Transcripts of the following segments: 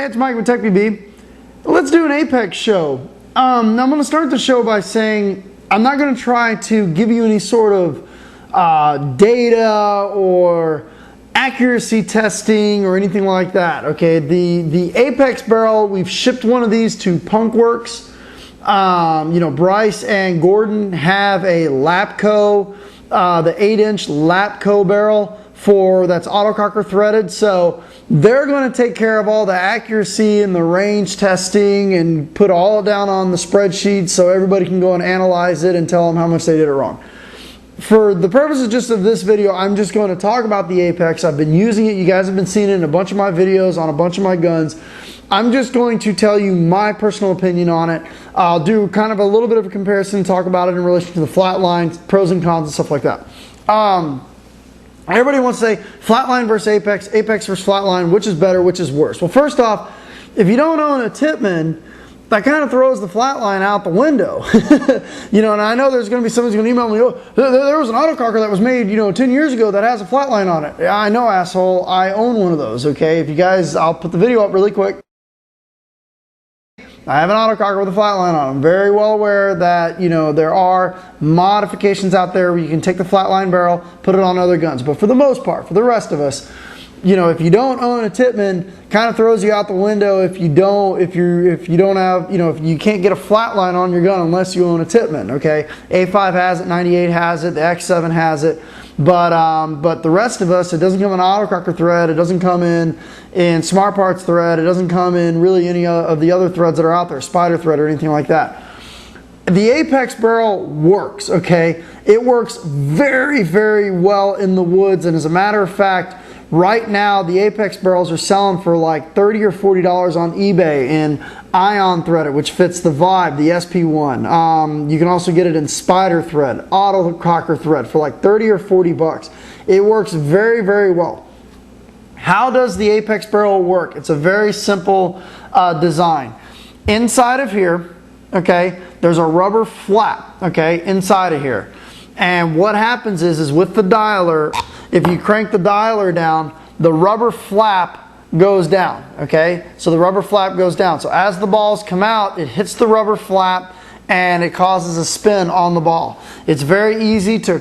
It's Mike with TechBB. Let's do an Apex show. Now I'm going to start the show by saying I'm not going to try to give you any sort of data or accuracy testing or anything like that. Okay, the Apex barrel, we've shipped one of these to Punkworks. Bryce and Gordon have a Lapco, the 8-inch Lapco barrel that's autococker threaded, so they're going to take care of all the accuracy and the range testing and put all down on the spreadsheet so everybody can go and analyze it and tell them how much they did it wrong. For the purposes just of this video, I'm just going to talk about the Apex. I've been using it. You guys have been seeing it in a bunch of my videos on a bunch of my guns. I'm just going to tell you my personal opinion on it. I'll do kind of a little bit of a comparison, talk about it in relation to the Flatline, pros and cons and stuff like that. Everybody wants to say Flatline versus Apex, Apex versus Flatline, which is better, which is worse? Well, first off, if you don't own a Tippmann, that kind of throws the Flatline out the window. And I know there's going to be someone's going to email me, oh, there was an autococker that was made, 10 years ago that has a Flatline on it. Yeah, I know, asshole. I own one of those, okay? If you guys, I'll put the video up really quick. I have an autococker with a Flatline on it. I'm very well aware that, there are modifications out there where you can take the Flatline barrel, put it on other guns. But for the most part, for the rest of us, if you don't own a Tippmann, kind of throws you out the window if you don't have, if you can't get a Flatline on your gun unless you own a Tippmann, okay? A5 has it, 98 has it, the X7 has it. But the rest of us, it doesn't come in autococker thread, it doesn't come in smart parts thread, it doesn't come in really any of the other threads that are out there, spider thread or anything like that. The Apex barrel works, okay? It works very, very well in the woods, and as a matter of fact, right now the Apex barrels are selling for like $30 or $40 on eBay in ion threaded, which fits the Vibe, the SP1. You can also get it in spider thread, autococker thread for like 30 or 40 bucks. It works very, very well. How does the Apex barrel work? It's a very simple design. Inside of here, okay, there's a rubber flap, okay, inside of here. And what happens is with the dialer, if you crank the dialer down, the rubber flap goes down, okay? So the rubber flap goes down. So as the balls come out, it hits the rubber flap and it causes a spin on the ball. It's very easy to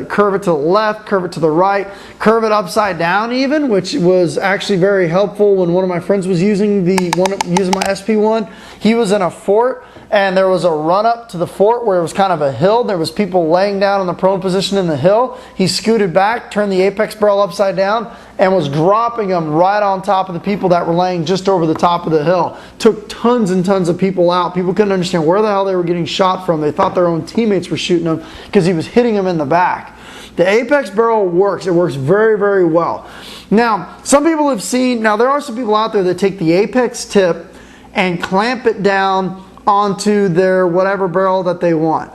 curve it to the left, curve it to the right, curve it upside down even, which was actually very helpful when one of my friends was using my SP1. He was in a fort and there was a run up to the fort where it was kind of a hill. There was people laying down in the prone position in the hill. He scooted back, turned the Apex barrel upside down, and was dropping them right on top of the people that were laying just over the top of the hill. Took tons and tons of people out. People couldn't understand where the hell they were getting shot from. They thought their own teammates were shooting them because he was hitting them in the back. The Apex barrel works. It works very, very well. Now, some people have seen, there are some people out there that take the Apex tip and clamp it down onto their whatever barrel that they want.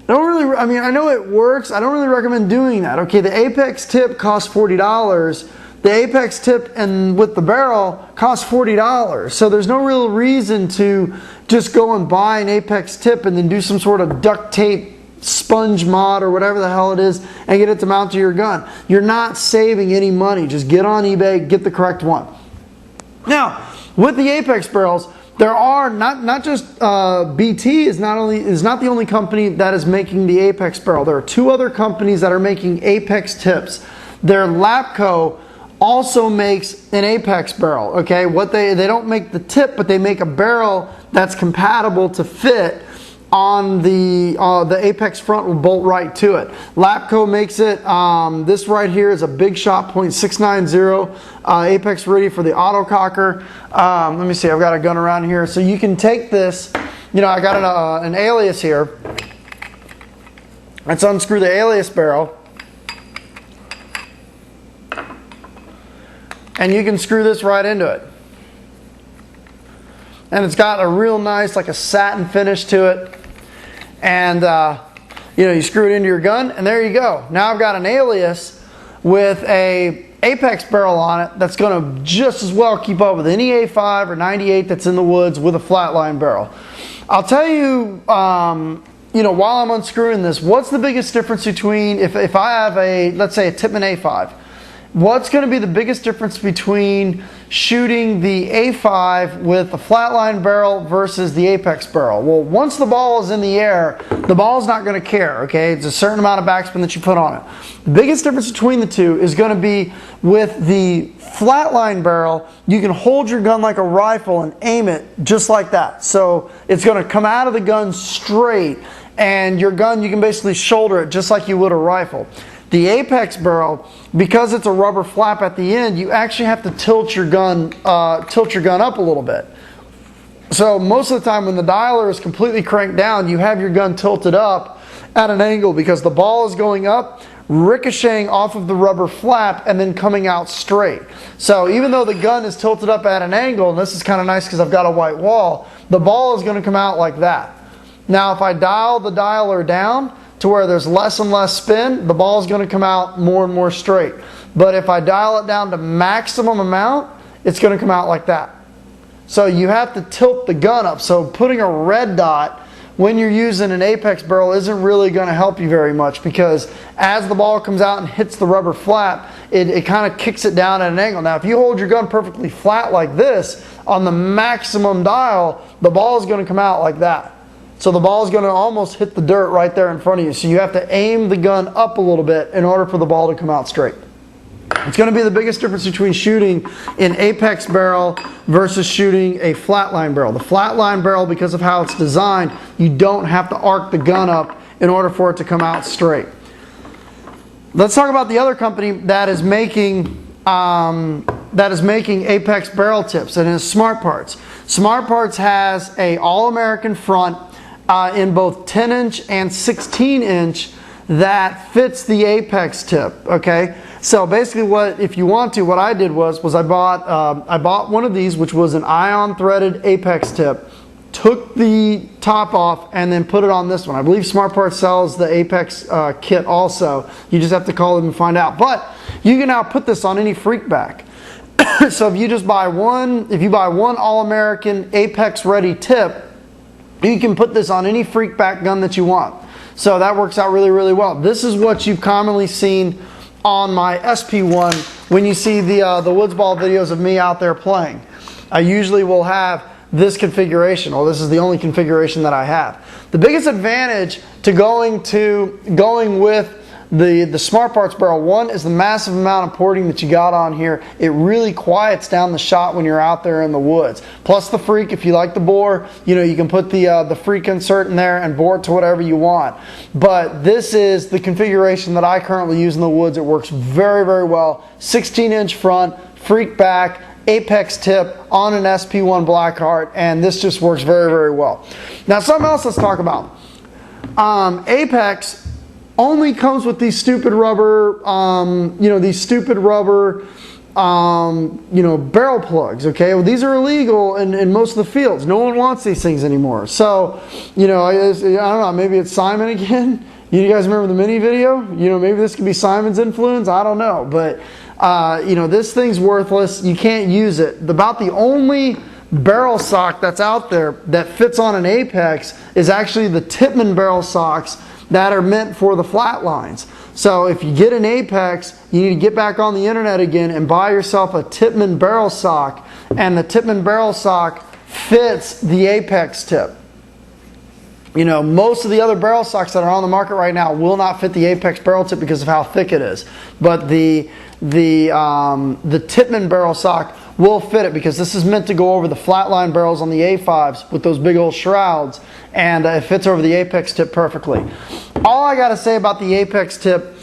I know it works. I don't really recommend doing that. Okay, the Apex tip costs $40. The Apex tip and with the barrel costs $40. So there's no real reason to just go and buy an Apex tip and then do some sort of duct tape sponge mod or whatever the hell it is and get it to mount to your gun. You're not saving any money. Just get on eBay, get the correct one. Now, with the Apex barrels, there are not just BT is not the only company that is making the Apex barrel. There are two other companies that are making Apex tips. Their Lapco also makes an Apex barrel. Okay, they don't make the tip, but they make a barrel that's compatible to fit on the Apex front will bolt right to it. Lapco makes it. This right here is a Big Shot .690 Apex ready for the autococker. Let me see, I've got a gun around here. So you can take this, I got an alias here. Let's unscrew the alias barrel. And you can screw this right into it. And it's got a real nice, like a satin finish to it. And, you screw it into your gun, and there you go. Now I've got an alias with a Apex barrel on it that's going to just as well keep up with any A5 or 98 that's in the woods with a Flatline barrel. I'll tell you, while I'm unscrewing this, what's the biggest difference between if I have let's say a Tippmann A5, what's going to be the biggest difference between shooting the A5 with the flatline barrel versus the apex barrel? Well, once the ball is in the air, the ball is not going to care, okay? It's a certain amount of backspin that you put on it. The biggest difference between the two is going to be with the flatline barrel, you can hold your gun like a rifle and aim it just like that. So it's going to come out of the gun straight, and your gun, you can basically shoulder it just like you would a rifle. The apex barrel, because it's a rubber flap at the end, you actually have to tilt your gun up a little bit. So most of the time when the dialer is completely cranked down, you have your gun tilted up at an angle because the ball is going up, ricocheting off of the rubber flap and then coming out straight. So even though the gun is tilted up at an angle, and this is kind of nice because I've got a white wall, the ball is going to come out like that. Now if I dial the dialer down to where there's less and less spin, the ball is going to come out more and more straight. But if I dial it down to maximum amount, it's going to come out like that. So you have to tilt the gun up. So putting a red dot when you're using an apex barrel isn't really going to help you very much, because as the ball comes out and hits the rubber flap, it kind of kicks it down at an angle. Now if you hold your gun perfectly flat like this on the maximum dial, the ball is going to come out like that. So the ball is going to almost hit the dirt right there in front of you. So you have to aim the gun up a little bit in order for the ball to come out straight. It's going to be the biggest difference between shooting an apex barrel versus shooting a flatline barrel. The flatline barrel, because of how it's designed, you don't have to arc the gun up in order for it to come out straight. Let's talk about the other company that is making apex barrel tips, and it's Smart Parts. Smart Parts has a all-American front in both 10-inch and 16-inch that fits the apex tip. Okay, so basically, what I did was I bought one of these, which was an ion threaded apex tip, took the top off, and then put it on this one. I believe Smart Parts sells the apex kit also. You just have to call them and find out. But you can now put this on any freak back. So if you buy one all-American apex ready tip, you can put this on any freak back gun that you want. So that works out really, really well. This is what you've commonly seen on my SP1 when you see the woods ball videos of me out there playing. I usually will have this configuration, or this is the only configuration that I have. The biggest advantage to going with the Smart Parts barrel, one, is the massive amount of porting that you got on here. It really quiets down the shot when you're out there in the woods. Plus the freak, if you like the bore, you can put the freak insert in there and bore it to whatever you want. But this is the configuration that I currently use in the woods. It works very, very well. 16-inch front, freak back, apex tip on an SP1 Blackheart, and this just works very, very well. Now something else let's talk about. Apex only comes with these stupid rubber, barrel plugs. Okay, well, these are illegal in most of the fields. No one wants these things anymore. So, I don't know. Maybe it's Simon again. You guys remember the mini video? Maybe this could be Simon's influence. I don't know, but this thing's worthless. You can't use it. About the only barrel sock that's out there that fits on an apex is actually the Tippmann barrel socks that are meant for the flat lines. So if you get an apex, you need to get back on the internet again and buy yourself a Tippmann barrel sock, and the Tippmann barrel sock fits the apex tip. Most of the other barrel socks that are on the market right now will not fit the apex barrel tip because of how thick it is. But the Tippmann barrel sock will fit it, because this is meant to go over the flatline barrels on the A5s with those big old shrouds, and it fits over the apex tip perfectly. All I got to say about the apex tip,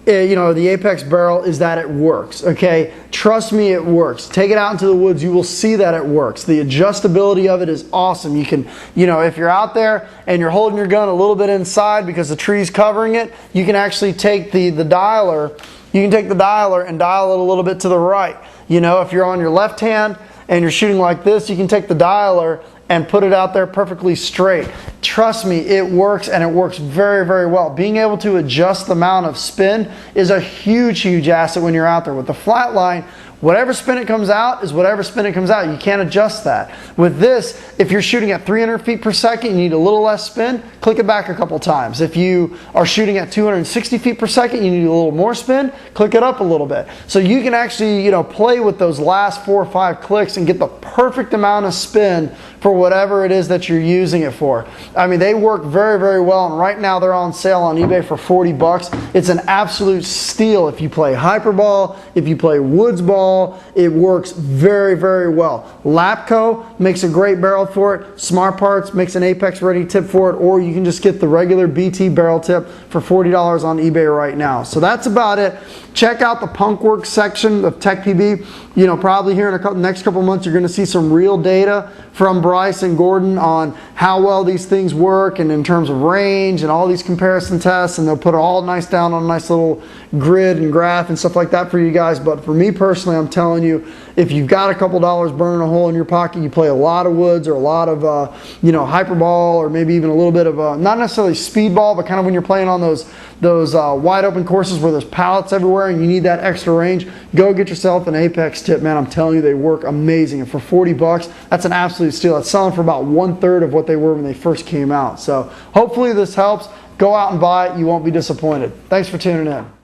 the apex barrel, is that it works. Okay, trust me, it works. Take it out into the woods, you will see that it works. The adjustability of it is awesome. You can, if you're out there and you're holding your gun a little bit inside because the tree's covering it, you can actually take the dialer. You can take the dialer and dial it a little bit to the right. If you're on your left hand and you're shooting like this, you can take the dialer and put it out there perfectly straight. Trust me, it works, and it works very, very well. Being able to adjust the amount of spin is a huge, huge asset when you're out there. With the flatline, Whatever spin it comes out is whatever spin it comes out. You can't adjust that. With this, if you're shooting at 300 feet per second, you need a little less spin, click it back a couple times. If you are shooting at 260 feet per second, you need a little more spin, click it up a little bit. So you can actually, you know, play with those last 4 or 5 clicks and get the perfect amount of spin for whatever it is that you're using it for. I mean, they work very, very well, and right now they're on sale on eBay for 40 bucks. It's an absolute steal if you play hyperball, if you play woods ball. It works very, very well. Lapco makes a great barrel for it. Smart Parts makes an Apex ready tip for it, or you can just get the regular BT barrel tip for $40 on eBay right now. So that's about it. Check out the Punkworks section of TechPB. You know, probably here in the next couple months, you're going to see some real data from Bryce and Gordon on how well these things work and in terms of range and all these comparison tests, and they'll put it all nice down on a nice little grid and graph and stuff like that for you guys. But for me personally, I'm telling you, if you've got a couple dollars burning a hole in your pocket, you play a lot of woods or a lot of you know, hyperball, or maybe even a little bit of not necessarily speedball, but kind of when you're playing on those wide open courses where there's pallets everywhere and you need that extra range, go get yourself an Apex tip, man. I'm telling you, they work amazing. And for 40 bucks, that's an absolute steal. That's selling for about 1/3 of what they were when they first came out. So hopefully this helps. Go out and buy it. You won't be disappointed. Thanks for tuning in.